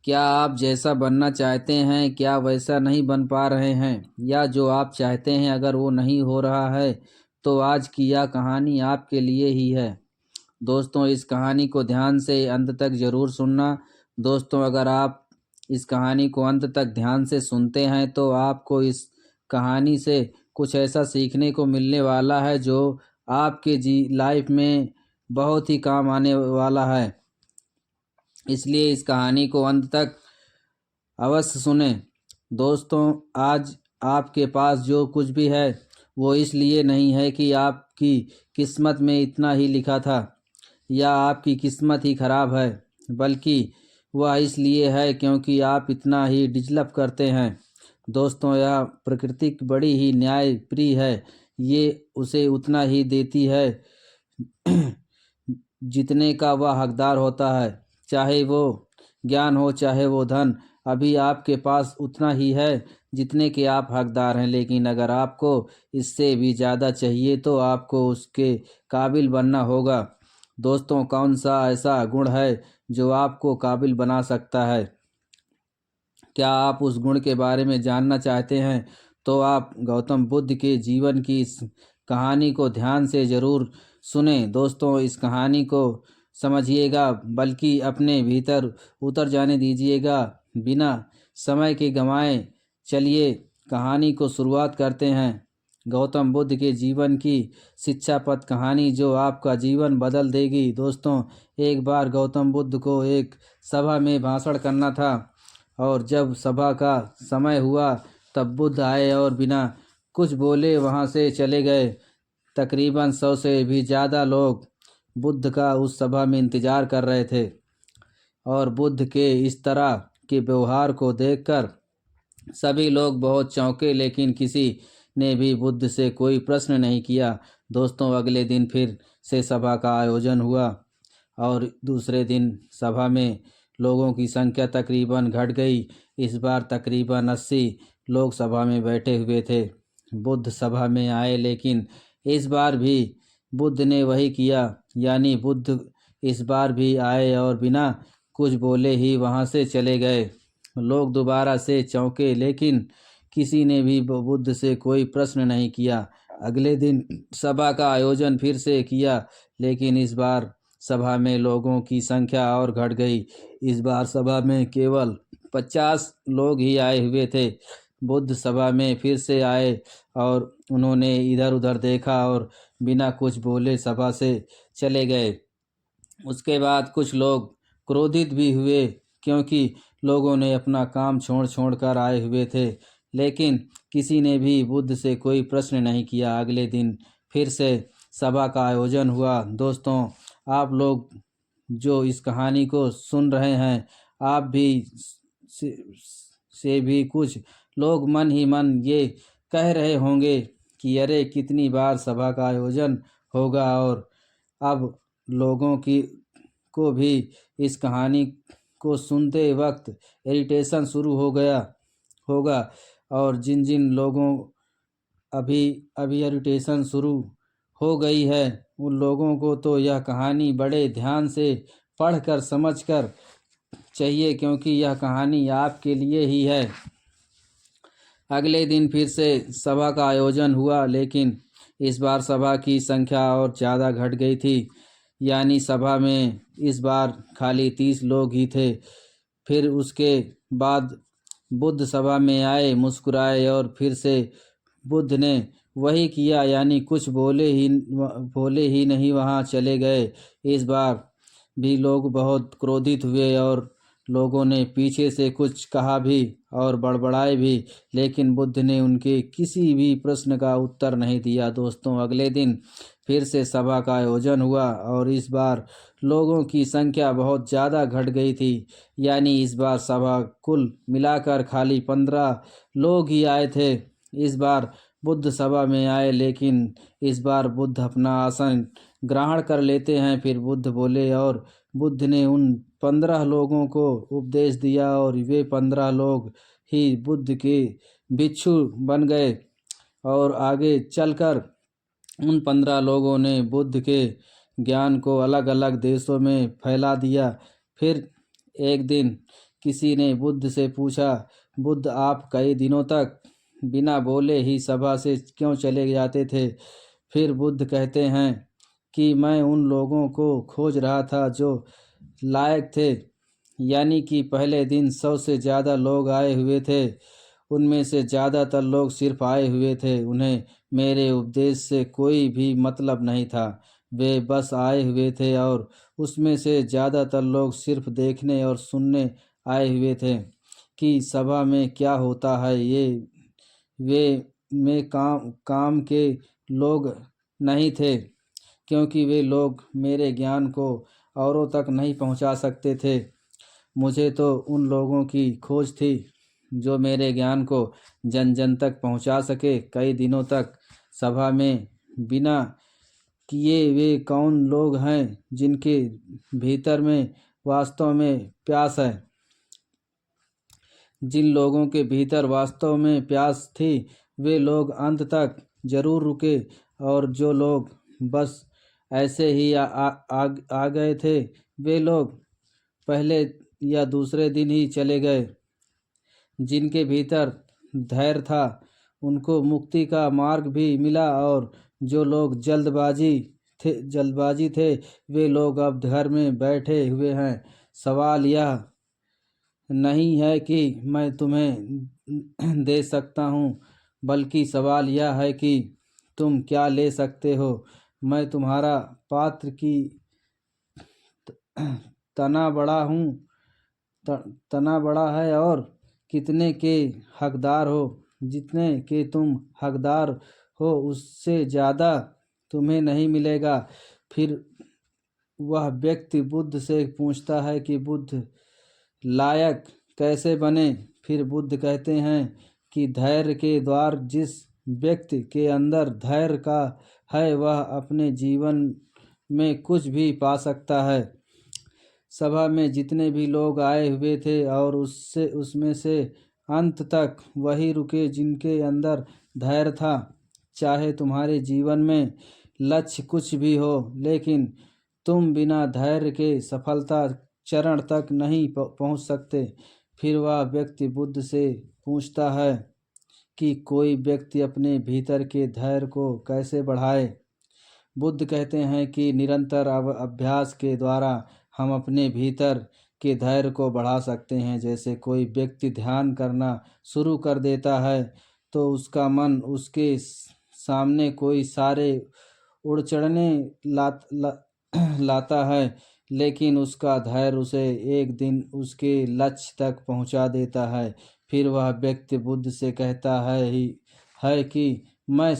क्या आप जैसा बनना चाहते हैं क्या वैसा नहीं बन पा रहे हैं, या जो आप चाहते हैं अगर वो नहीं हो रहा है, तो आज की यह कहानी आपके लिए ही है। दोस्तों, इस कहानी को ध्यान से अंत तक ज़रूर सुनना। दोस्तों, अगर आप इस कहानी को अंत तक ध्यान से सुनते हैं तो आपको इस कहानी से कुछ ऐसा सीखने को मिलने वाला है जो आपके लाइफ में बहुत ही काम आने वाला है। इसलिए इस कहानी को अंत तक अवश्य सुने। दोस्तों, आज आपके पास जो कुछ भी है वो इसलिए नहीं है कि आपकी किस्मत में इतना ही लिखा था या आपकी किस्मत ही खराब है, बल्कि वह इसलिए है क्योंकि आप इतना ही डिजलप करते हैं। दोस्तों, यह प्रकृति बड़ी ही न्यायप्रिय है। ये उसे उतना ही देती है जितने का वह हकदार होता है, चाहे वो ज्ञान हो चाहे वो धन। अभी आपके पास उतना ही है जितने के आप हकदार हैं, लेकिन अगर आपको इससे भी ज़्यादा चाहिए तो आपको उसके काबिल बनना होगा। दोस्तों, कौन सा ऐसा गुण है जो आपको काबिल बना सकता है? क्या आप उस गुण के बारे में जानना चाहते हैं? तो आप गौतम बुद्ध के जीवन की इस कहानी को ध्यान से ज़रूर सुने। दोस्तों, इस कहानी को समझिएगा, बल्कि अपने भीतर उतर जाने दीजिएगा बिना समय के गंवाए। चलिए कहानी को शुरुआत करते हैं। गौतम बुद्ध के जीवन की शिक्षापद कहानी जो आपका जीवन बदल देगी। दोस्तों, एक बार गौतम बुद्ध को एक सभा में भाषण करना था, और जब सभा का समय हुआ तब बुद्ध आए और बिना कुछ बोले वहाँ से चले गए। तकरीबन 100 से भी ज़्यादा लोग बुद्ध का उस सभा में इंतज़ार कर रहे थे, और बुद्ध के इस तरह के व्यवहार को देखकर सभी लोग बहुत चौंके, लेकिन किसी ने भी बुद्ध से कोई प्रश्न नहीं किया। दोस्तों, अगले दिन फिर से सभा का आयोजन हुआ, और दूसरे दिन सभा में लोगों की संख्या तकरीबन घट गई। इस बार तकरीबन 80 लोग सभा में बैठे हुए थे। बुद्ध सभा में आए, लेकिन इस बार भी बुद्ध ने वही किया, यानी बुद्ध इस बार भी आए और बिना कुछ बोले ही वहाँ से चले गए। लोग दोबारा से चौंके, लेकिन किसी ने भी बुद्ध से कोई प्रश्न नहीं किया। अगले दिन सभा का आयोजन फिर से किया, लेकिन इस बार सभा में लोगों की संख्या और घट गई। इस बार सभा में केवल 50 लोग ही आए हुए थे। बुद्ध सभा में फिर से आए और उन्होंने इधर उधर देखा और बिना कुछ बोले सभा से चले गए। उसके बाद कुछ लोग क्रोधित भी हुए, क्योंकि लोगों ने अपना काम छोड़ छोड़ कर आए हुए थे, लेकिन किसी ने भी बुद्ध से कोई प्रश्न नहीं किया। अगले दिन फिर से सभा का आयोजन हुआ। दोस्तों, आप लोग जो इस कहानी को सुन रहे हैं, आप भी से, से भी कुछ लोग मन ही मन ये कह रहे होंगे कि अरे कितनी बार सभा का आयोजन होगा, और अब लोगों की को भी इस कहानी को सुनते वक्त इरिटेशन शुरू हो गया होगा। और जिन जिन लोगों अभी अभी इरिटेशन शुरू हो गई है, उन लोगों को तो यह कहानी बड़े ध्यान से पढ़कर समझकर चाहिए, क्योंकि यह कहानी आपके लिए ही है। अगले दिन फिर से सभा का आयोजन हुआ, लेकिन इस बार सभा की संख्या और ज़्यादा घट गई थी, यानी सभा में इस बार खाली 30 लोग ही थे। फिर उसके बाद बुद्ध सभा में आए, मुस्कुराए, और फिर से बुद्ध ने वही किया, यानी कुछ बोले ही नहीं वहाँ चले गए। इस बार भी लोग बहुत क्रोधित हुए, और लोगों ने पीछे से कुछ कहा भी और बड़बड़ाए भी, लेकिन बुद्ध ने उनके किसी भी प्रश्न का उत्तर नहीं दिया। दोस्तों, अगले दिन फिर से सभा का आयोजन हुआ, और इस बार लोगों की संख्या बहुत ज़्यादा घट गई थी, यानी इस बार सभा कुल मिलाकर खाली 15 लोग ही आए थे। इस बार बुद्ध सभा में आए, लेकिन इस बार बुद्ध अपना आसन ग्रहण कर लेते हैं। फिर बुद्ध बोले, और बुद्ध ने उन 15 लोगों को उपदेश दिया, और वे 15 लोग ही बुद्ध के भिक्षु बन गए, और आगे चलकर उन 15 लोगों ने बुद्ध के ज्ञान को अलग अलग देशों में फैला दिया। फिर एक दिन किसी ने बुद्ध से पूछा, बुद्ध आप कई दिनों तक बिना बोले ही सभा से क्यों चले जाते थे? फिर बुद्ध कहते हैं कि मैं उन लोगों को खोज रहा था जो लायक थे, यानी कि पहले दिन 100 से ज़्यादा लोग आए हुए थे। उनमें से ज़्यादातर लोग सिर्फ आए हुए थे, उन्हें मेरे उपदेश से कोई भी मतलब नहीं था। वे बस आए हुए थे और उसमें से ज़्यादातर लोग सिर्फ देखने और सुनने आए हुए थे कि सभा में क्या होता है। वे में काम के लोग नहीं थे, क्योंकि वे लोग मेरे ज्ञान को औरों तक नहीं पहुंचा सकते थे। मुझे तो उन लोगों की खोज थी जो मेरे ज्ञान को जन जन तक पहुंचा सके। कई दिनों तक सभा में बिना किए वे कौन लोग हैं जिनके भीतर में वास्तव में प्यास है? जिन लोगों के भीतर वास्तव में प्यास थी वे लोग अंत तक जरूर रुके, और जो लोग बस ऐसे ही आ गए थे वे लोग पहले या दूसरे दिन ही चले गए। जिनके भीतर धैर्य था उनको मुक्ति का मार्ग भी मिला, और जो लोग जल्दबाजी थे वे लोग अब घर में बैठे हुए हैं। सवाल यह नहीं है कि मैं तुम्हें दे सकता हूँ, बल्कि सवाल यह है कि तुम क्या ले सकते हो। मैं तुम्हारा पात्र की तना बड़ा है और कितने के हकदार हो। जितने के तुम हकदार हो उससे ज़्यादा तुम्हें नहीं मिलेगा। फिर वह व्यक्ति बुद्ध से पूछता है कि बुद्ध लायक कैसे बने? फिर बुद्ध कहते हैं कि धैर्य के द्वार जिस व्यक्ति के अंदर धैर्य का है वह अपने जीवन में कुछ भी पा सकता है। सभा में जितने भी लोग आए हुए थे और उसमें से अंत तक वही रुके जिनके अंदर धैर्य था। चाहे तुम्हारे जीवन में लक्ष्य कुछ भी हो, लेकिन तुम बिना धैर्य के सफलता चरण तक नहीं पहुंच सकते। फिर वह व्यक्ति बुद्ध से पूछता है कि कोई व्यक्ति अपने भीतर के धैर्य को कैसे बढ़ाए? बुद्ध कहते हैं कि निरंतर अभ्यास के द्वारा हम अपने भीतर के धैर्य को बढ़ा सकते हैं। जैसे कोई व्यक्ति ध्यान करना शुरू कर देता है तो उसका मन उसके सामने कोई सारे उड़ चढ़ने लाता है, लेकिन उसका धैर्य उसे एक दिन उसके लक्ष्य तक पहुंचा देता है। फिर वह व्यक्ति बुद्ध से कहता है कि मैं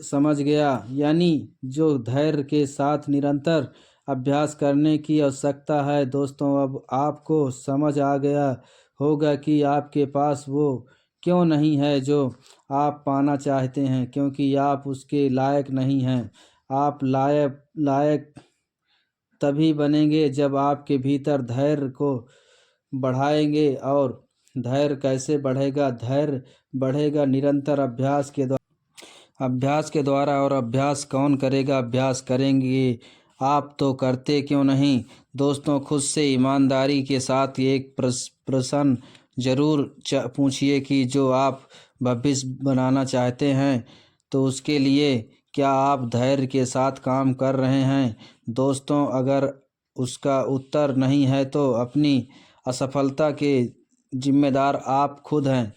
समझ गया, यानी जो धैर्य के साथ निरंतर अभ्यास करने की आवश्यकता है। दोस्तों, अब आपको समझ आ गया होगा कि आपके पास वो क्यों नहीं है जो आप पाना चाहते हैं, क्योंकि आप उसके लायक नहीं हैं। आप लायक तभी बनेंगे जब आपके भीतर धैर्य को बढ़ाएंगे। और धैर्य कैसे बढ़ेगा? धैर्य बढ़ेगा निरंतर अभ्यास के द्वारा। और अभ्यास कौन करेगा? अभ्यास करेंगे आप, तो करते क्यों नहीं? दोस्तों, खुद से ईमानदारी के साथ एक प्रश्न जरूर पूछिए कि जो आप भविष्य बनाना चाहते हैं तो उसके लिए क्या आप धैर्य के साथ काम कर रहे हैं? दोस्तों, अगर उसका उत्तर नहीं है तो अपनी असफलता के जिम्मेदार आप खुद हैं।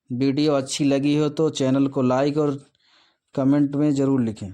वीडियो अच्छी लगी हो तो चैनल को लाइक और कमेंट में ज़रूर लिखें।